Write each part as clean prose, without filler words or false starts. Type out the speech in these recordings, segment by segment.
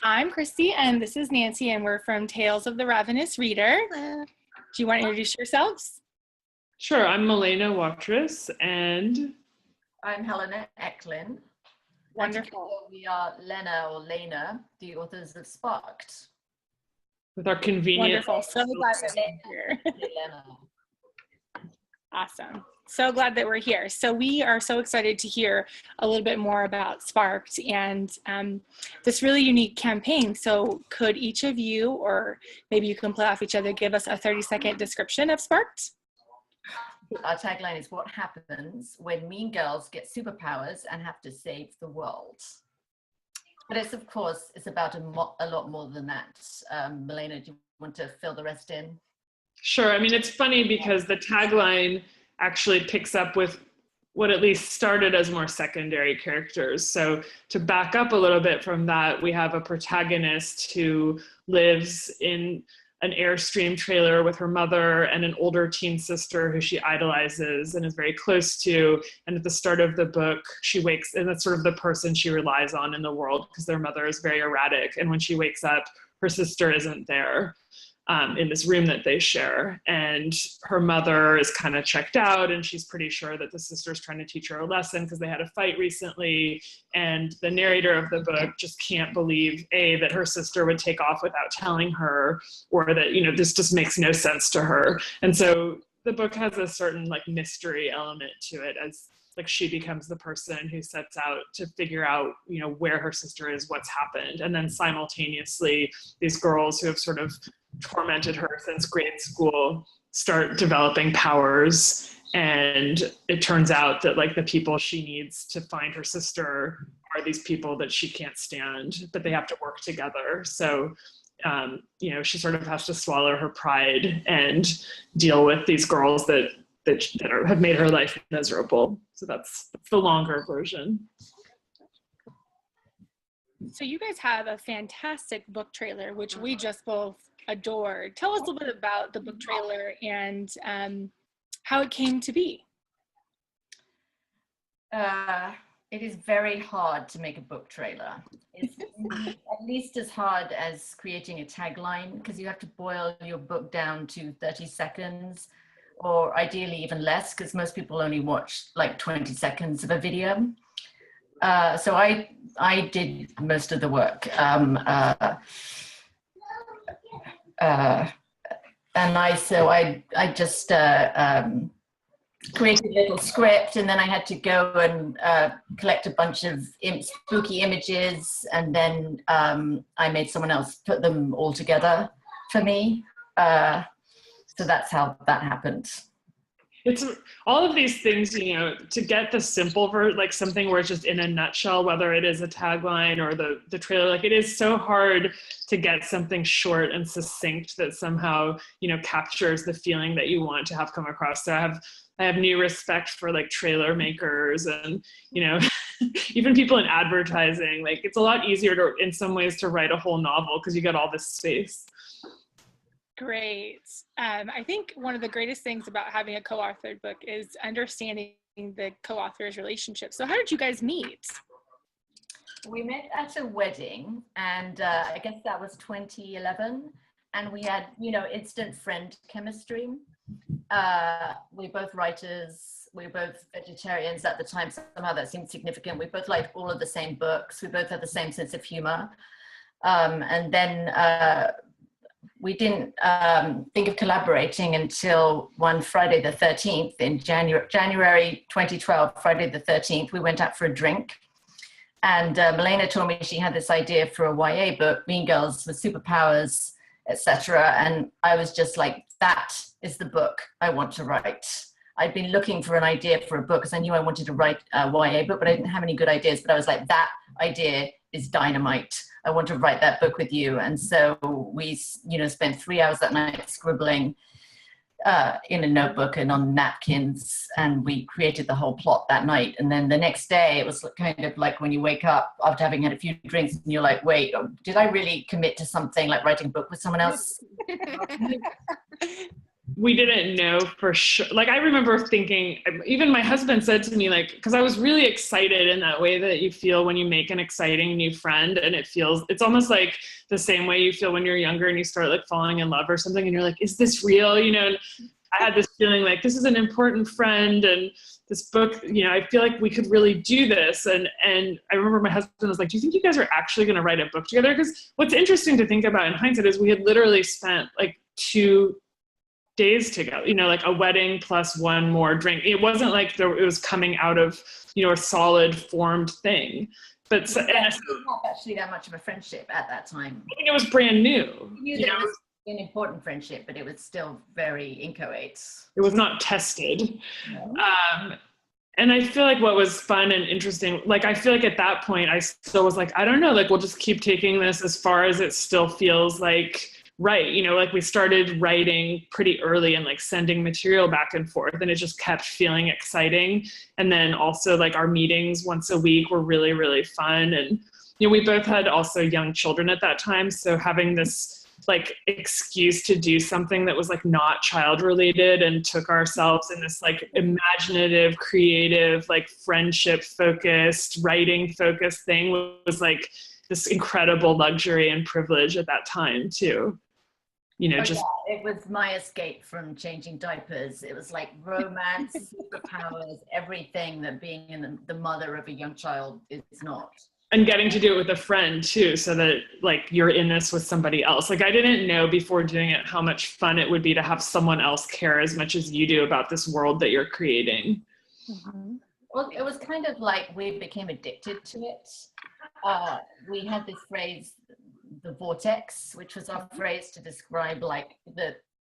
I'm Christy, and this is Nancy, and we're from Tales of the Ravenous Reader. Do you want to introduce yourselves? Sure, I'm Malena Watrous, and I'm Helena Echlin. Wonderful. We are Lena, the authors of Sparked. with our convenient. Wonderful. So glad that we're here. Awesome. So glad that we're here. So we are so excited to hear a little bit more about Sparked and this really unique campaign. So could each of you, or maybe you can play off each other, give us a 30-second description of Sparked? Our tagline is what happens when mean girls get superpowers and have to save the world. But it's, of course, it's about a lot more than that. Malena, do you want to fill the rest in? Sure. I mean, it's funny because the tagline actually picks up with what at least started as more secondary characters. So to back up a little bit from that, we have a protagonist who lives in an Airstream trailer with her mother and an older teen sister who she idolizes and is very close to. And at the start of the book, she wakes, and that's sort of the person she relies on in the world because their mother is very erratic. And when she wakes up, her sister isn't there. In this room that they share, and her mother is kind of checked out, and she's pretty sure that the sister's trying to teach her a lesson because they had a fight recently, and the narrator of the book just can't believe that her sister would take off without telling her, or that this just makes no sense to her. And so the book has a certain like mystery element to it, as like she becomes the person who sets out to figure out where her sister is, what's happened, and then simultaneously these girls who have sort of tormented her since grade school start developing powers, and it turns out that like the people she needs to find her sister are these people that she can't stand, but they have to work together. So she sort of has to swallow her pride and deal with these girls that have made her life miserable. So that's the longer version. So you guys have a fantastic book trailer, which we just both adored. Tell us a little bit about the book trailer and how it came to be. It is very hard to make a book trailer. It's at least as hard as creating a tagline, because you have to boil your book down to 30 seconds, or ideally even less, because most people only watch like 20 seconds of a video. So I did most of the work. And I just created a little script, and then I had to go and collect a bunch of spooky images, and then I made someone else put them all together for me. So that's how that happened. It's all of these things, to get the simple like something where it's just in a nutshell, whether it is a tagline or the trailer, like it is so hard to get something short and succinct that somehow, captures the feeling that you want to have come across. So I have new respect for like trailer makers and, even people in advertising. Like it's a lot easier in some ways to write a whole novel because you get all this space. Great. I think one of the greatest things about having a co-authored book is understanding the co-author's relationship. So how did you guys meet? We met at a wedding, and I guess that was 2011, and we had, instant friend chemistry. We're both writers, we're both vegetarians at the time, somehow that seemed significant. We both liked all of the same books, we both had the same sense of humor. And then we didn't think of collaborating until one Friday the 13th in January 2012, Friday the 13th, we went out for a drink. And Malena told me she had this idea for a YA book, Mean Girls with Superpowers, etc. And I was just like, that is the book I want to write. I'd been looking for an idea for a book because I knew I wanted to write a YA book, but I didn't have any good ideas. But I was like, that idea is dynamite. I want to write that book with you. And so we, spent 3 hours that night scribbling in a notebook and on napkins, and we created the whole plot that night. And then the next day, it was kind of like when you wake up after having had a few drinks and you're like, wait, did I really commit to something like writing a book with someone else? we didn't know for sure. Like, I remember thinking, even my husband said to me, like, because I was really excited in that way that you feel when you make an exciting new friend, and it's almost like the same way you feel when you're younger and you start like falling in love or something, and you're like, is this real? You know, and I had this feeling like this is an important friend, and this book, you know, I feel like we could really do this. And I remember my husband was like, do you think you guys are actually going to write a book together? Because what's interesting to think about in hindsight is we had literally spent like 2 days together, you know, like a wedding plus one more drink. It wasn't like it was coming out of, you know, a solid formed thing. But it was not actually that much of a friendship at that time. I think it was brand new. You knew that it was an important friendship, but it was still very inchoate. It was not tested. No. And I feel like what was fun and interesting, like, I feel like at that point, I still was like, I don't know, like, we'll just keep taking this as far as it still feels like right. You know, like we started writing pretty early and like sending material back and forth, and it just kept feeling exciting. And then also like our meetings once a week were really, really fun. And, you know, we both had also young children at that time. So having this like excuse to do something that was like not child related and took ourselves in this like imaginative, creative, like friendship focused, writing focused thing was like this incredible luxury and privilege at that time too. You know, just yeah, it was my escape from changing diapers. It was like romance, superpowers, everything that being in the mother of a young child is not. And getting to do it with a friend too, so that like you're in this with somebody else. Like I didn't know before doing it how much fun it would be to have someone else care as much as you do about this world that you're creating. Mm-hmm. Well, it was kind of like we became addicted to it. We had this phrase, the vortex, which was our phrase to describe like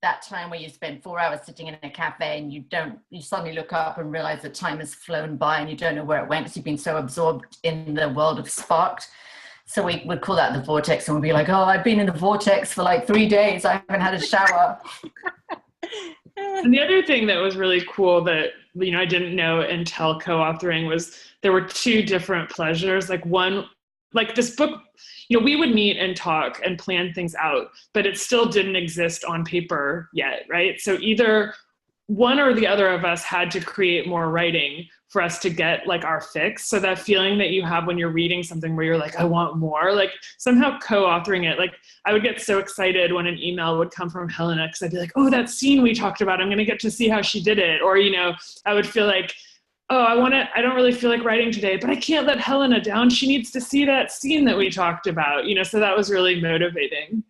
that time where you spend 4 hours sitting in a cafe and you suddenly look up and realize the time has flown by and you don't know where it went because you've been so absorbed in the world of Sparked. So we would call that the vortex, and we'd be like, oh, I've been in the vortex for like 3 days. I haven't had a shower. And the other thing that was really cool that, you know, I didn't know until co-authoring was there were 2 different pleasures. Like one, like this book, you know, we would meet and talk and plan things out, but it still didn't exist on paper yet, right? So either one or the other of us had to create more writing for us to get like our fix. So that feeling that you have when you're reading something where you're like, I want more, like somehow co-authoring it. Like I would get so excited when an email would come from Helena because I'd be like, oh, that scene we talked about, I'm going to get to see how she did it. Or, you know, I would feel like, oh, I don't really feel like writing today, but I can't let Helena down. She needs to see that scene that we talked about, you know, so that was really motivating.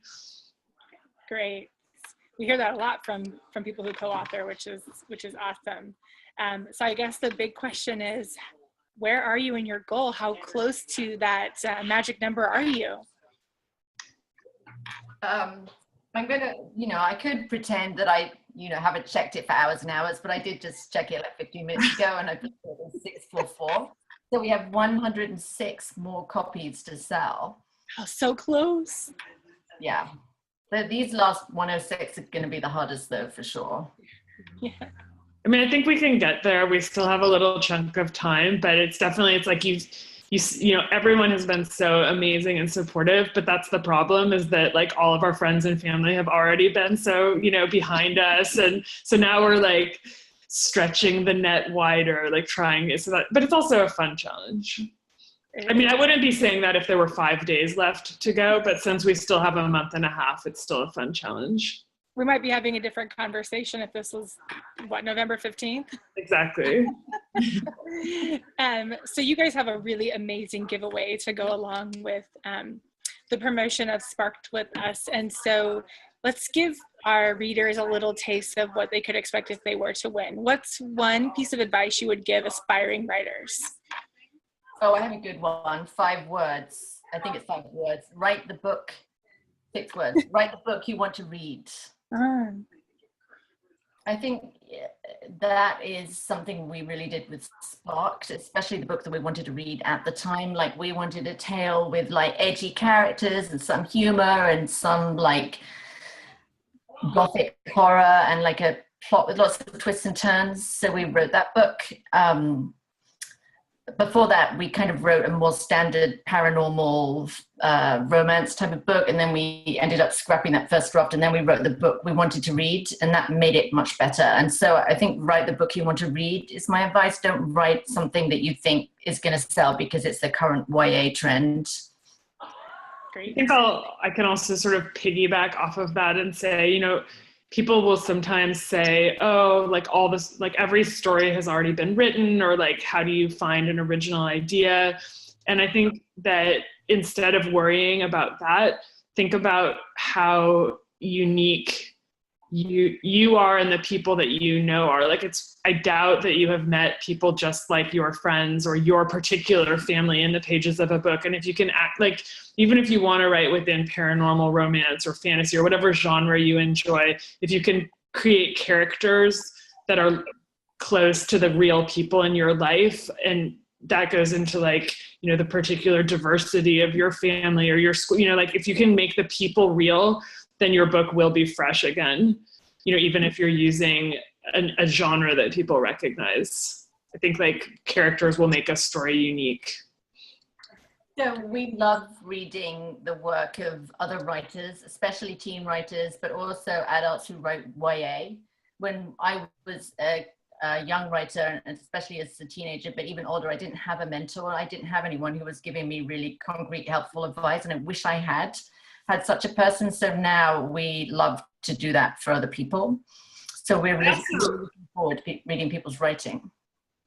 Great. We hear that a lot from people who co-author, which is awesome. So I guess the big question is, where are you in your goal? How close to that magic number are you? I'm gonna, you know, I could pretend that I, you know, haven't checked it for hours and hours, but I did just check it like 15 minutes ago, and I put it was 644. So we have 106 more copies to sell. Oh, so close. Yeah. These last 106 are going to be the hardest though, for sure. Yeah. I mean, I think we can get there. We still have a little chunk of time, but it's definitely, it's like you know, everyone has been so amazing and supportive, but that's the problem, is that like all of our friends and family have already been so, you know, behind us. And so now we're like stretching the net wider, like trying, so that, but it's also a fun challenge. I mean, I wouldn't be saying that if there were 5 days left to go, but since we still have a month and a half, it's still a fun challenge. We might be having a different conversation if this was, what, November 15th? Exactly. So you guys have a really amazing giveaway to go along with the promotion of Sparked with us. And so let's give our readers a little taste of what they could expect if they were to win. What's one piece of advice you would give aspiring writers? Oh, I have a good one. 5 words. I think it's 5 words. Write the book. 6 words. Write the book you want to read. I think that is something we really did with Sparked, especially the book that we wanted to read at the time. Like we wanted a tale with like edgy characters and some humor and some like gothic horror and like a plot with lots of twists and turns. So we wrote that book. before that, we kind of wrote a more standard paranormal romance type of book, and then we ended up scrapping that first draft, and then we wrote the book we wanted to read, and that made it much better. And so I think write the book you want to read is my advice. Don't write something that you think is going to sell because it's the current YA trend. Great. I think I can also sort of piggyback off of that and say, you know, people will sometimes say, oh, like all this, like every story has already been written, or like, how do you find an original idea? And I think that instead of worrying about that, think about how unique you are and the people that you know are. Like, I doubt that you have met people just like your friends or your particular family in the pages of a book. And if you can act like, even if you want to write within paranormal romance or fantasy or whatever genre you enjoy, if you can create characters that are close to the real people in your life, and that goes into like, you know, the particular diversity of your family or your school, you know, like if you can make the people real, then your book will be fresh again, you know, even if you're using a genre that people recognize. I think like characters will make a story unique. So we love reading the work of other writers, especially teen writers, but also adults who write YA. When I was a young writer, and especially as a teenager, but even older, I didn't have a mentor. I didn't have anyone who was giving me really concrete, helpful advice, and I wish I had such a person. So now we love to do that for other people. So we're really looking forward to reading people's writing.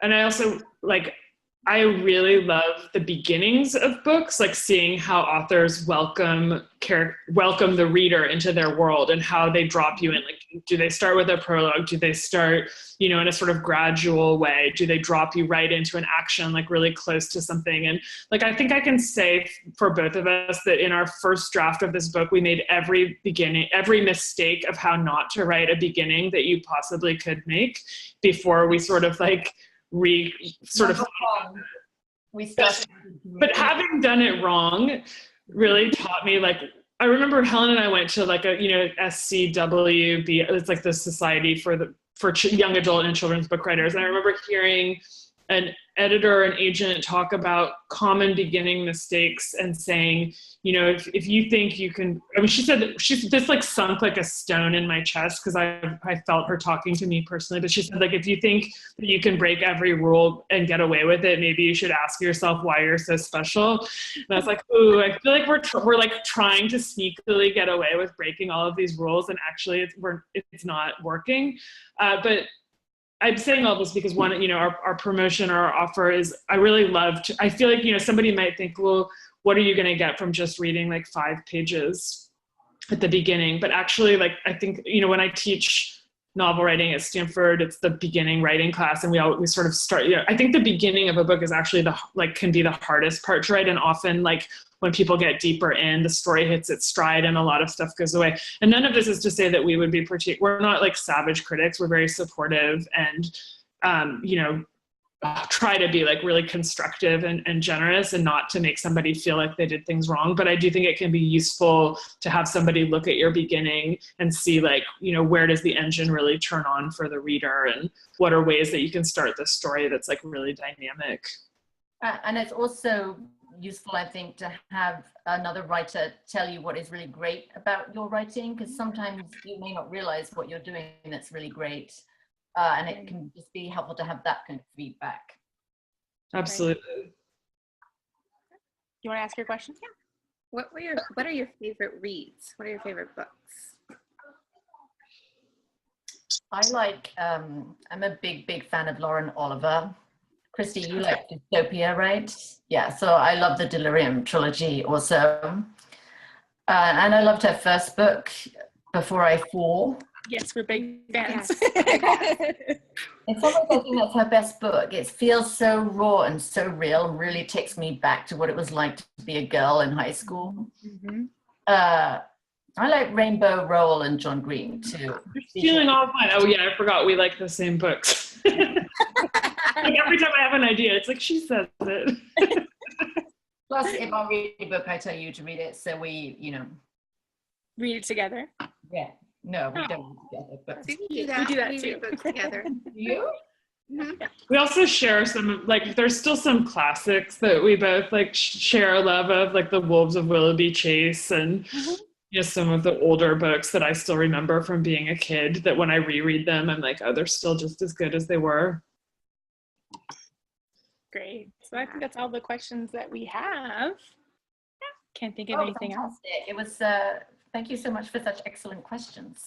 And I also I really love the beginnings of books, like seeing how authors welcome the reader into their world and how they drop you in. Like, do they start with a prologue? Do they start, you know, in a sort of gradual way? Do they drop you right into an action, like really close to something? And like, I think I can say for both of us that in our first draft of this book, we made every mistake of how not to write a beginning that you possibly could make before we sort of like but having done it wrong really taught me, like, I remember Helen and I went to like a, you know, SCWB, it's like the Society for Young Adult and Children's Book Writers. And I remember hearing an editor and agent talk about common beginning mistakes and saying, you know, if you think you can, I mean, she said that this like sunk like a stone in my chest because I felt her talking to me personally, but she said, like, if you think that you can break every rule and get away with it, maybe you should ask yourself why you're so special. And I was like, ooh, I feel like we're like trying to sneakily get away with breaking all of these rules, and actually it's not working. But I'm saying all this because one, you know, our promotion or our offer is, I really love to, I feel like, you know, somebody might think, well, what are you going to get from just reading like 5 pages at the beginning? But actually, like, I think, you know, when I teach novel writing at Stanford, it's the beginning writing class, and we sort of start, you know, I think the beginning of a book is actually can be the hardest part to write. And often, like, when people get deeper in, the story hits its stride and a lot of stuff goes away. And none of this is to say that we would be we're not like savage critics. We're very supportive and, you know, try to be like really constructive and generous, and not to make somebody feel like they did things wrong. But I do think it can be useful to have somebody look at your beginning and see, like, you know, where does the engine really turn on for the reader, and what are ways that you can start the story that's like really dynamic. And it's also useful, I think, to have another writer tell you what is really great about your writing, because sometimes you may not realize what you're doing that's really great. And it can just be helpful to have that kind of feedback. Absolutely. You want to ask your question? Yeah. What are your favorite reads? What are your favorite books? I like, I'm a big fan of Lauren Oliver. Christy, you like Dystopia, right? Yeah, so I love the Delirium trilogy also. And I loved her first book, Before I Fall. Yes, we're big fans. It's almost, I think that's her best book. It feels so raw and so real, and really takes me back to what it was like to be a girl in high school. Mm-hmm. I like Rainbow Rowell and John Green too. You're stealing all of mine. Oh yeah, I forgot we like the same books. Like every time I have an idea, it's like she says it. Plus, if I read a book, I tell you to read it, so we, you know, read it together. Yeah. No, we don't read together, but We do that We do that we too. read books together. you? We also share some, like, there's still some classics that we both like share a love of, like The Wolves of Willoughby Chase, and some of the older books that I still remember from being a kid, that when I reread them, I'm like, oh, they're still just as good as they were. Great. So I think that's all the questions that we have. Can't think of anything else. It was, thank you so much for such excellent questions.